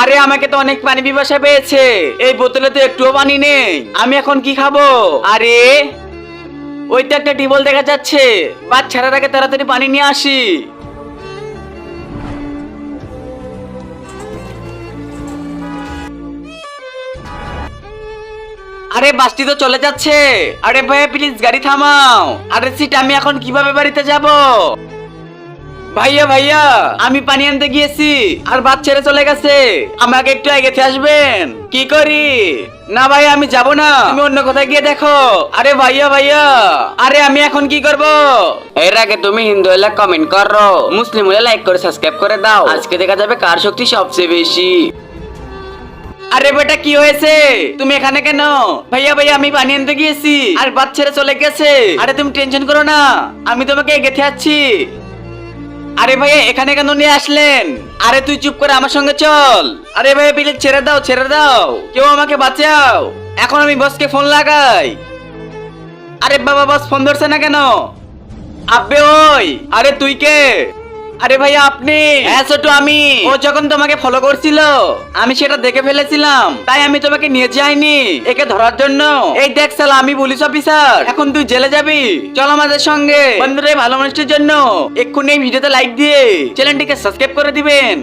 আরে আমাকে তো অনেক পানি পিপাসা পেয়েছে, এই বোতলে তো একটুও পানি নেই, আমি এখন কি খাবো? আরে ওই তো একটা টিউবওয়েল দেখা যাচ্ছে, বাদ ছাড়ার আগে তাড়াতাড়ি পানি নিয়ে আসি। আরে বাসটি তো চলে যাচ্ছে। আরে ভাইয়া প্লিজ গাড়ি থামাও। আরে সিট, আমি এখন কিভাবে বাড়িতে যাব? ভাইয়া ভাইয়া, আমি পানি আনতে গিয়েছি আর বাস ছেড়ে চলে গেছে, আমাকে একটু এগিয়ে আসবেন। কি করি? না ভাই আমি যাব না, তুমি অন্য কোথায় গিয়ে দেখো। আরে ভাইয়া ভাইয়া, আরে আমি এখন কি করব? এর আগে তুমি হিন্দু হলে কমেন্ট করো, মুসলিম হলে লাইক করে সাবস্ক্রাইব করে দাও, আজকে দেখা যাবে কার শক্তি সবচেয়ে বেশি। আরে বেটা কি হয়েছে, তুমি এখানে কেন? ভাইয়া ভাইয়া আমি পানি আনতে গিয়েছি আর বাস ছেড়ে চলে গেছে। আরে তুমি টেনশন করো না, আমি তোমাকে এগিয়ে আছি। আরে ভাইয়া এখানে কেন নিয়ে আসলেন? আরে তুই চুপ করে আমার সঙ্গে চল। আরে ভাইয়া প্লিজ ছেড়ে দাও ছেড়ে দাও, কেউ আমাকে বাঁচাও। এখন আমি বসকে ফোন লাগাই। আরে বাবা বস ফোন ধরছে না কেন? আব্বে ওই, আরে তুই কে? আরে ভাইয়া আপনি? হ্যাঁ ছোট আমি। ও যখন তোমাকে ফলো করছিল আমি সেটা দেখে ফেলেছিলাম, তাই আমি তোমাকে নিয়ে যাইনি একে ধরার জন্য। এই দেখ শালা আমি পুলিশ অফিসার, এখন তুই জেলে যাবি, চল আমাদের সঙ্গে। বন্ধুরা এই ভালো মানুষটির জন্য এক্ষুনি এই ভিডিওতে লাইক দিয়ে চ্যানেলটিকে সাবস্ক্রাইব করে দিবেন।